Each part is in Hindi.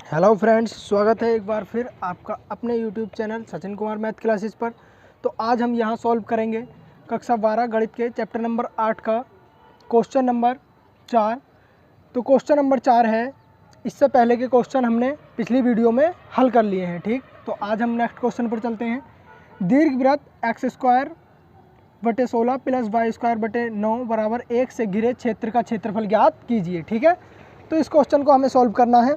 हेलो फ्रेंड्स, स्वागत है एक बार फिर आपका अपने YouTube channel Sachin Kumar math classes पर। तो आज हम यहाँ सॉल्व करेंगे कक्षा 12 गणित के चैप्टर नंबर 8 का क्वेश्चन नंबर 4। तो क्वेश्चन नंबर 4 है। इससे पहले के क्वेश्चन हमने पिछली वीडियो में हल कर लिए हैं, ठीक। तो आज हम नेक्स्ट क्वेश्चन पर चलते हैं। दीर्घवृत्त x² बटे 16 प्लस y² बटे 9 बराबर 1 से घिरे क्षेत्र का क्षेत्रफल ज्ञात कीजिए, ठीक है। तो इस क्वेश्चन को हमें सॉल्व करना है।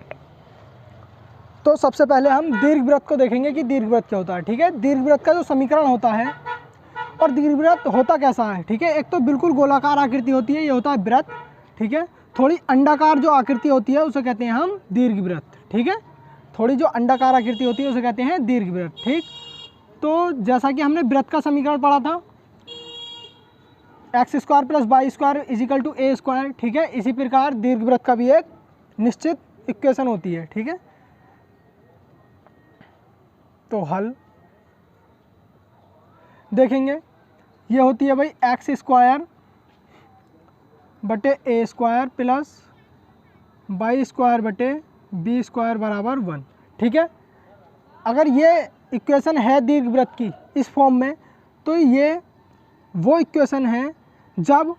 तो सबसे पहले हम दीर्घवृत्त को देखेंगे कि दीर्घवृत्त क्या होता है, ठीक है। दीर्घवृत्त का जो समीकरण होता है और दीर्घवृत्त होता कैसा है, ठीक है। एक तो बिल्कुल गोलाकार आकृति होती है, ये होता है वृत्त, ठीक है। थोड़ी अंडाकार जो आकृति होती है उसे कहते हैं हम दीर्घवृत्त, ठीक है। थोड़ी जो अंडाकार आकृति होती है उसे कहते हैं दीर्घवृत्त, ठीक। तो जैसा कि हमने वृत्त का समीकरण पढ़ा था, x² plus y² is equal to a², ठीक है। इसी प्रकार दीर्घवृत्त का भी एक निश्चित इक्वेशन होती है, ठीक है। तो हल देखेंगे, ये होती है भाई x² बटे a² प्लस y² बटे b² बराबर 1, ठीक है। अगर ये इक्वेशन है दीर्घवृत्त की इस फॉर्म में, तो ये वो इक्वेशन है जब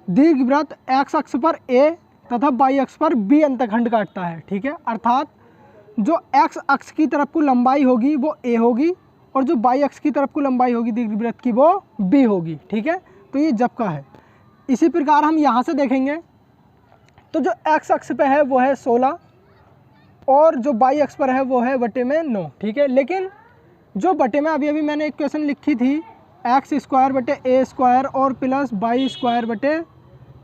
दीर्घवृत्त x अक्ष पर a तथा y अक्ष पर b अंतखंड काटता है, ठीक है। अर्थात जो x अक्ष की तरफ को लंबाई होगी वो a होगी और जो y अक्ष की तरफ को लंबाई होगी दीर्घवृत्त की वो b होगी, ठीक है। तो ये जब का है। इसी प्रकार हम यहाँ से देखेंगे तो जो x अक्ष पे है वो है 16 और जो y अक्ष पर है वो है बटे में 9, ठीक है। लेकिन जो बटे में अभी मैंने इक्वेशन लिखी थी x² बटे a² और प्लस y² बटे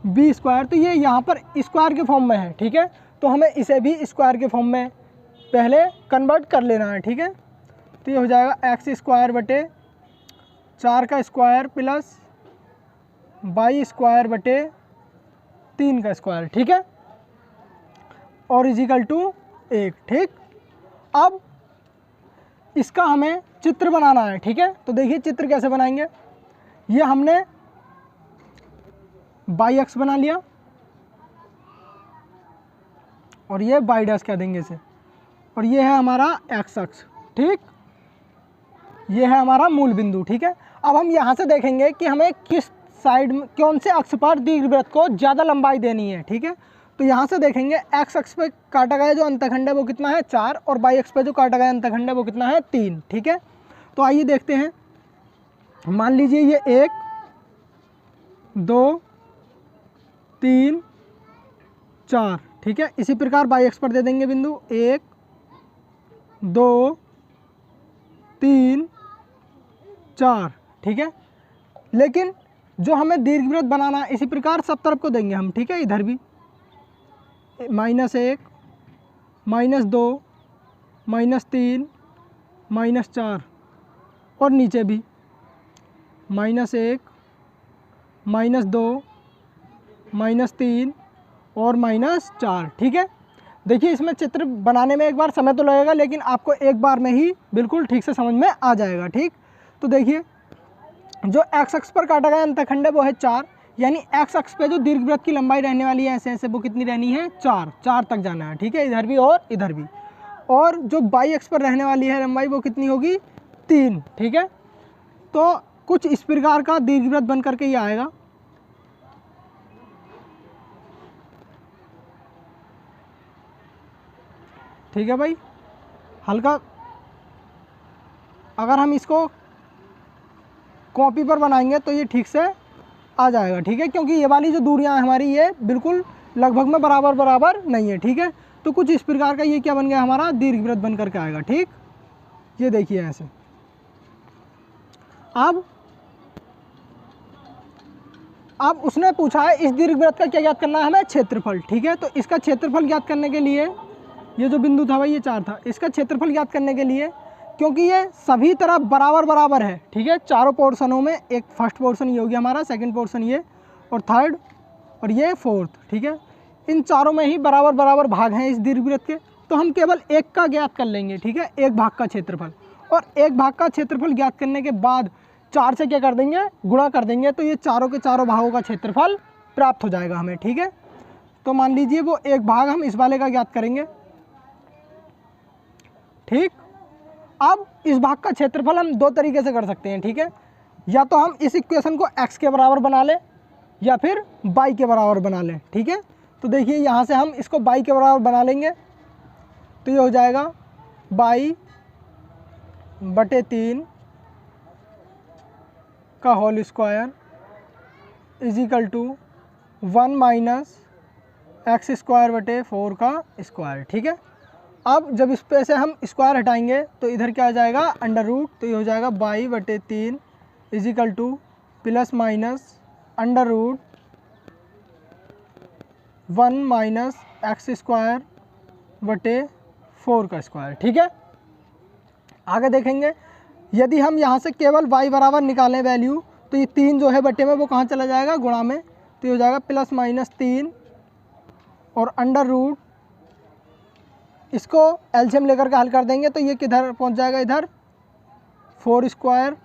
b², तो ये यहाँ पर स्क्वायर के फॉर्म में है, ठीक है। तो हमें इसे भी स्क्वायर के फॉर्म में पहले कन्वर्ट कर लेना है, ठीक है। तो ये हो जाएगा x² बटे 4 का स्क्वायर प्लस y² बटे 3 का स्क्वायर, ठीक है, और इजिकल टू 1, ठीक। अब इसका हमें चित्र बनाना है, ठीक है। तो देखिए चित्र कैसे बनाएंगे। ये हमने y अक्ष बना लिया और ये y डैश कह देंगे इसे, और ये है हमारा x अक्ष, ठीक। ये है हमारा मूल बिंदु, ठीक है। अब हम यहाँ से देखेंगे कि हमें किस साइड में कौन से अक्ष पर दीर्घवृत्त को ज़्यादा लंबाई देनी है, ठीक है। तो यहाँ से देखेंगे x अक्ष पे काटा गया जो अंतखंड है वो कितना है 4 और y अक्ष पे जो काटा गया अंतखंड है वो कितना है 3, ठीक है। तो आइए देखते हैं। मान लीजिए ये 1 2 3 4, ठीक है। इसी प्रकार y अक्ष पर दे देंगे बिंदु 1 2 3 4, ठीक है। लेकिन जो हमें दीर्घवृत्त बनाना है इसी प्रकार सब तरफ को देंगे हम, ठीक है। इधर भी -1 -2 -3 -4 और नीचे भी -1 -2 -3 और -4, ठीक है। देखिए इसमें चित्र बनाने में एक बार समय तो लगेगा, लेकिन आपको एक बार में ही बिल्कुल ठीक से समझ में आ जाएगा, ठीक। तो देखिए जो x अक्ष पर काटा गया अंतखंड है वो है 4, यानी x अक्ष पे जो दीर्घवृत्त की लंबाई रहने वाली है ऐसे ऐसे वो कितनी रहनी है 4 तक जाना है, ठीक है। इधर भी और इधर भी। और जो y अक्ष पर रहने वाली है लंबाई वो कितनी होगी 3, ठीक है। तो कुछ इस प्रकार का दीर्घवृत्त बन करके ये आएगा, ठीक है भाई। हल्का अगर हम इसको कॉपी पर बनाएंगे तो ये ठीक से आ जाएगा, ठीक है, क्योंकि ये वाली जो दूरियां हमारी ये बिल्कुल लगभग में बराबर बराबर नहीं है, ठीक है। तो कुछ इस प्रकार का ये क्या बन गया हमारा दीर्घवृत्त बन करके आएगा, ठीक। ये देखिए ऐसे। अब उसने पूछा है इस दीर्घवृत्त का क्या ज्ञात करना है हमें क्षेत्रफल, ठीक है। तो इसका क्षेत्रफल ज्ञात करने के लिए ये जो बिंदु था भाई ये 4 था, इसका क्षेत्रफल ज्ञात करने के लिए क्योंकि ये सभी तरफ बराबर बराबर है, ठीक है। चारों पोर्शनों में एक फर्स्ट पोर्शन ये हो गया हमारा, सेकंड पोर्शन ये और थर्ड और ये फोर्थ, ठीक है। इन चारों में ही बराबर बराबर भाग हैं इस दीर्घवृत्त के। तो हम केवल एक का ज्ञात कर लेंगे, ठीक है, एक भाग का क्षेत्रफल। और एक भाग का क्षेत्रफल ज्ञात करने के बाद 4 से क्या कर देंगे गुणा कर देंगे, तो ये चारों के चारों भागों का क्षेत्रफल प्राप्त हो जाएगा हमें, ठीक है। तो मान लीजिए वो एक भाग हम इस वाले का ज्ञात करेंगे, ठीक। अब इस भाग का क्षेत्रफल हम दो तरीके से कर सकते हैं, ठीक है। या तो हम इस इक्वेशन को x के बराबर बना लें या फिर y के बराबर बना लें, ठीक है। तो देखिए यहाँ से हम इसको y के बराबर बना लेंगे, तो ये हो जाएगा y/3 का whole square is equal to 1 minus x²/4 का स्क्वायर, ठीक है। अब जब इस पे से हम स्क्वायर हटाएंगे तो इधर क्या आ जाएगा, अंडर रूट, तो ये हो जाएगा y/3 is equal to plus minus under root 1 minus x²/4 का स्क्वायर, ठीक है। आगे देखेंगे, यदि हम यहाँ से केवल y बराबर निकालें वैल्यू, तो ये 3 जो है बटे में वो कहाँ चला जाएगा, गुणा में, तो ये हो जाएगा प्लस माइनस 3 और अंडर रूट, इसको एलसीएम लेकर के हल कर देंगे तो ये किधर पहुँच जाएगा, इधर 4²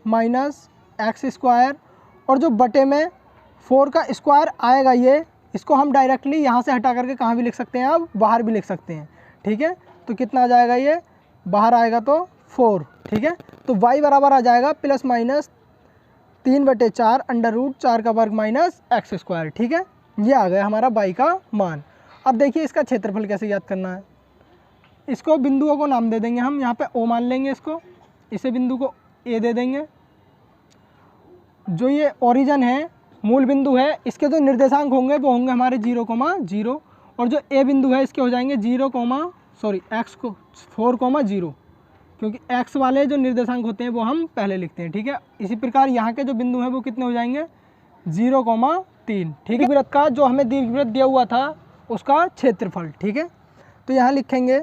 माइनस x², और जो बटे में 4 का स्क्वायर आएगा ये, इसको हम डायरेक्टली यहाँ से हटा करके कहाँ भी लिख सकते हैं, अब बाहर भी लिख सकते हैं, ठीक है। तो कितना आ जाएगा, ये बाहर आएगा तो 4, ठीक है। तो y बराबर आ जाएगा प्लस माइनस 3/4 अंडर रूट 4 का वर्ग माइनस x², ठीक है। ये आ गया हमारा y का मान। अब देखिए इसका क्षेत्रफल कैसे याद करना है। इसको बिंदुओं को नाम दे देंगे हम, यहाँ पे O मान लेंगे इसको, इसे बिंदु को A दे देंगे। जो ये ओरिजिन है, मूल बिंदु है, इसके जो निर्देशांक होंगे वो होंगे हमारे 0,0, और जो A बिंदु है इसके हो जाएंगे x,4,0, क्योंकि x वाले जो निर्देशांक होते हैं वो हम पहले लिखते हैं, ठीक है। इसी प्रकार यहाँ के जो बिंदु हैं वो कितने हो जाएंगे, 0,3, ठीक है। वृत्त का जो हमें दीर्घवृत्त दिया हुआ था उसका क्षेत्रफल, ठीक है। तो यहाँ लिखेंगे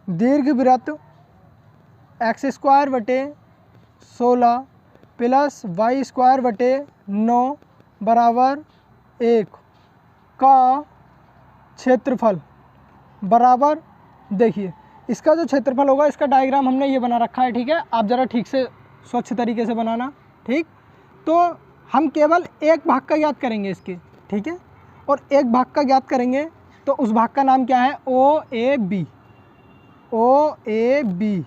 दीर्घवृत्त x²/16 प्लस y²/9 बराबर 1 का क्षेत्रफल बराबर, देखिए इसका जो क्षेत्रफल होगा इसका डायग्राम हमने ये बना रखा है, ठीक है। आप ज़रा ठीक से स्वच्छ तरीके से बनाना, ठीक। तो हम केवल एक भाग का ज्ञात करेंगे इसके, ठीक है, और एक भाग का ज्ञात करेंगे तो उस भाग का नाम क्या है, OAB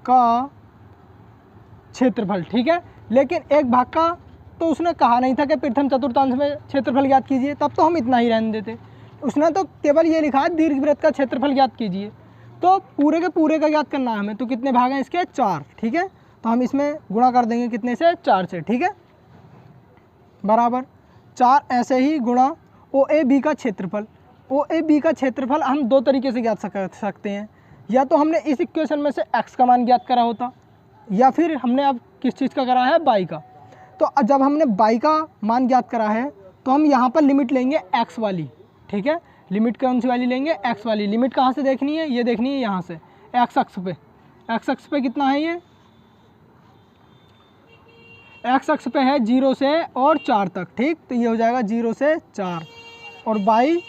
का क्षेत्रफल, ठीक है। लेकिन एक भाग का तो उसने कहा नहीं था कि प्रथम चतुर्थांश में क्षेत्रफल ज्ञात कीजिए, तब तो हम इतना ही रहने देते। उसने तो केवल ये लिखा है दीर्घवृत्त का क्षेत्रफल ज्ञात कीजिए, तो पूरे के पूरे का ज्ञात करना है हमें। तो कितने भाग हैं इसके, 4, ठीक है। तो हम इसमें गुणा कर देंगे कितने से, 4 से, ठीक है, बराबर 4। ऐसे ही गुणा OAB का क्षेत्रफल। OAB का क्षेत्रफल हम दो तरीके से ज्ञात कर सकते हैं, या तो हमने इस इक्वेशन में से x का मान ज्ञात करा होता, या फिर हमने अब किस चीज़ का करा है, y का। तो जब हमने y का मान ज्ञात करा है तो हम यहाँ पर लिमिट लेंगे x वाली, ठीक है। लिमिट कौन सी वाली लेंगे, x वाली। लिमिट कहाँ से देखनी है, ये देखनी है यहाँ से, x अक्ष पे। x अक्ष पे कितना है, ये x अक्ष पे है 0 से और 4 तक, ठीक। तो ये हो जाएगा 0 से 4 और बाई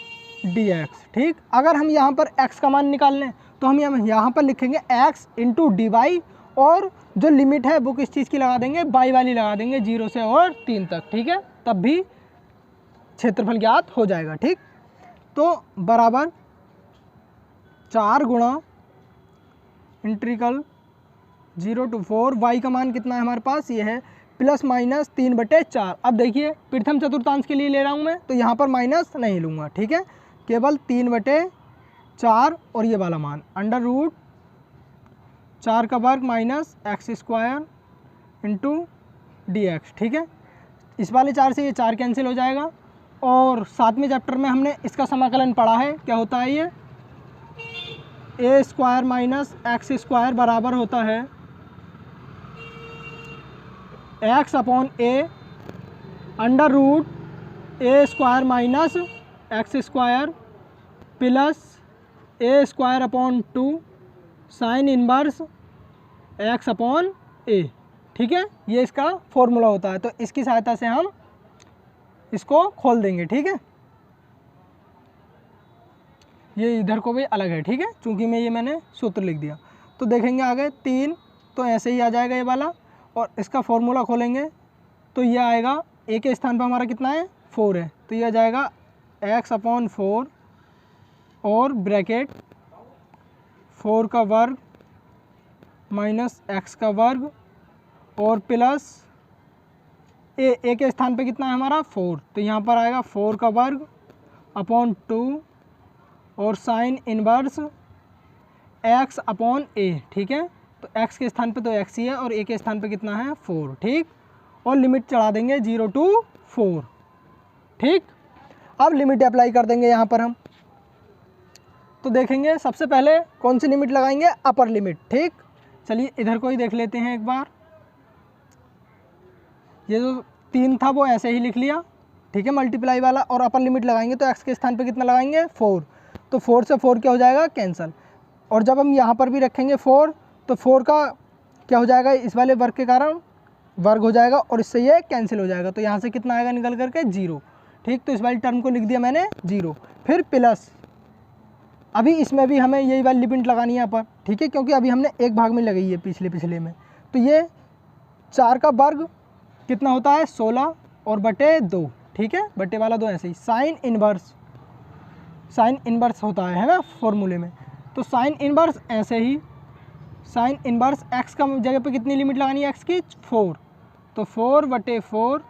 dx, ठीक। अगर हम यहाँ पर x का मान निकाल लें तो हम यहाँ पर लिखेंगे x इंटू dy, और जो लिमिट है वो किस चीज़ की लगा देंगे, y वाली लगा देंगे, 0 से और 3 तक, ठीक है। तब भी क्षेत्रफल ज्ञात हो जाएगा, ठीक। तो बराबर 4 गुणा इंटीग्रल 0 to 4, y का मान कितना है हमारे पास, ये है प्लस माइनस 3/4। अब देखिए प्रथम चतुर्थांश के लिए ले रहा हूँ मैं, तो यहाँ पर माइनस नहीं लूँगा, ठीक है, केवल 3/4 और ये वाला मान अंडर रूट 4 का वर्ग माइनस x² इंटू dx, ठीक है। इस वाले 4 से ये 4 कैंसिल हो जाएगा, और 7वें चैप्टर में हमने इसका समाकलन पढ़ा है, क्या होता है ये, a² माइनस x² बराबर होता है x/a under root a² minus x² plus a²/2 sine inverse x/a, ठीक है। ये इसका फॉर्मूला होता है, तो इसकी सहायता से हम इसको खोल देंगे, ठीक है। ये इधर को भी अलग है, ठीक है, चूँकि मैंने सूत्र लिख दिया। तो देखेंगे आगे 3, तो ऐसे ही आ जाएगा ये वाला, और इसका फॉर्मूला खोलेंगे तो ये आएगा, a के स्थान पर हमारा कितना है, 4 है, तो ये आ जाएगा x/4 और ब्रैकेट 4 का वर्ग माइनस x का वर्ग और प्लस ए के स्थान पे कितना है हमारा 4, तो यहाँ पर आएगा 4 का वर्ग अपॉन 2 और sine inverse x upon a, ठीक है। तो x के स्थान पे तो x ही है और a के स्थान पे कितना है 4, ठीक। और लिमिट चढ़ा देंगे 0 to 4, ठीक। अब लिमिट अप्लाई कर देंगे यहाँ पर हम, तो देखेंगे सबसे पहले कौन सी लिमिट लगाएंगे, अपर लिमिट, ठीक। चलिए इधर को ही देख लेते हैं एक बार। ये जो 3 था वो ऐसे ही लिख लिया, ठीक है, मल्टीप्लाई वाला। और अपर लिमिट लगाएंगे तो x के स्थान पे कितना लगाएंगे 4, तो 4 से 4 क्या हो जाएगा कैंसिल। और जब हम यहाँ पर भी रखेंगे 4 तो 4 का क्या हो जाएगा, इस वाले वर्ग के कारण वर्ग हो जाएगा और इससे ये कैंसिल हो जाएगा। तो यहाँ से कितना आएगा निकल करके 0, ठीक। तो इस वाली टर्म को लिख दिया मैंने 0। फिर प्लस, अभी इसमें भी हमें यही वाली लिमिट लगानी है अपर, ठीक है, क्योंकि अभी हमने एक भाग में लगाई है पिछले में। तो ये 4 का वर्ग कितना होता है 16 और बटे 2, ठीक है, बटे वाला 2 ऐसे ही। साइन इनवर्स होता है ना फॉर्मूले में, तो साइन इनवर्स ऐसे ही, साइन इनवर्स x का जगह पे कितनी लिमिट लगानी है x की 4, तो 4 बटे 4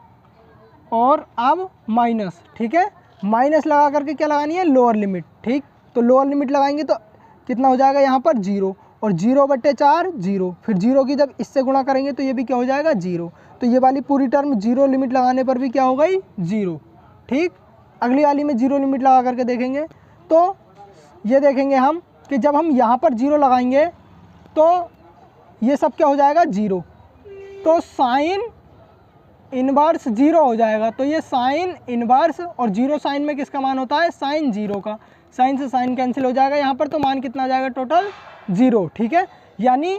और अब माइनस, ठीक है, माइनस लगा करके क्या लगानी है लोअर लिमिट, ठीक। तो लोअर लिमिट लगाएंगे तो कितना हो जाएगा यहाँ पर 0 और 0 बटे 4 0, फिर 0 की जब इससे गुणा करेंगे तो ये भी क्या हो जाएगा 0। तो ये वाली पूरी टर्म 0 लिमिट लगाने पर भी क्या हो गई 0, ठीक। अगली वाली में 0 लिमिट लगा करके देखेंगे तो ये देखेंगे हम कि जब हम यहाँ पर 0 लगाएंगे तो ये सब क्या हो जाएगा 0, तो साइन इनवर्स 0 हो जाएगा। तो ये साइन इनवर्स और 0 साइन में किसका मान होता है साइन 0 का, साइन से साइन कैंसिल हो जाएगा यहाँ पर, तो मान कितना आ जाएगा टोटल 0, ठीक है। यानी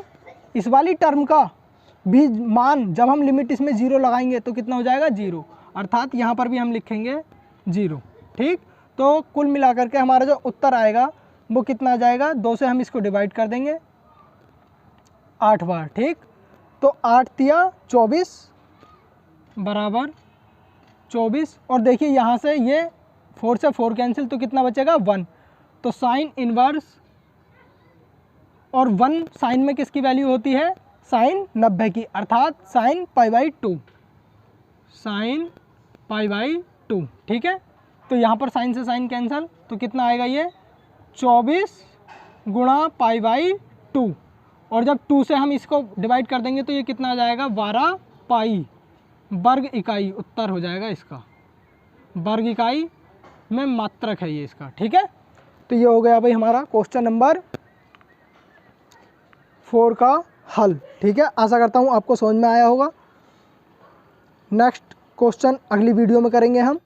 इस वाली टर्म का भी मान जब हम लिमिट इसमें 0 लगाएंगे तो कितना हो जाएगा 0, अर्थात यहाँ पर भी हम लिखेंगे 0, ठीक। तो कुल मिलाकर के हमारा जो उत्तर आएगा वो कितना आ जाएगा, 2 से हम इसको डिवाइड कर देंगे 8 बार, ठीक। तो 8 तिया 24 बराबर 24, और देखिए यहाँ से ये 4 से 4 कैंसिल, तो कितना बचेगा 1। तो साइन इनवर्स और 1 साइन में किसकी वैल्यू होती है साइन 90 की, अर्थात साइन π/2, साइन π/2, ठीक है। तो यहाँ पर साइन से साइन कैंसिल, तो कितना आएगा ये 24 गुणा π/2, और जब 2 से हम इसको डिवाइड कर देंगे तो ये कितना आ जाएगा 12 पाई वर्ग इकाई, उत्तर हो जाएगा इसका, वर्ग इकाई में मात्रक है ये इसका, ठीक है। तो ये हो गया भाई हमारा क्वेश्चन नंबर 4 का हल, ठीक है। आशा करता हूँ आपको समझ में आया होगा। नेक्स्ट क्वेश्चन अगली वीडियो में करेंगे हम।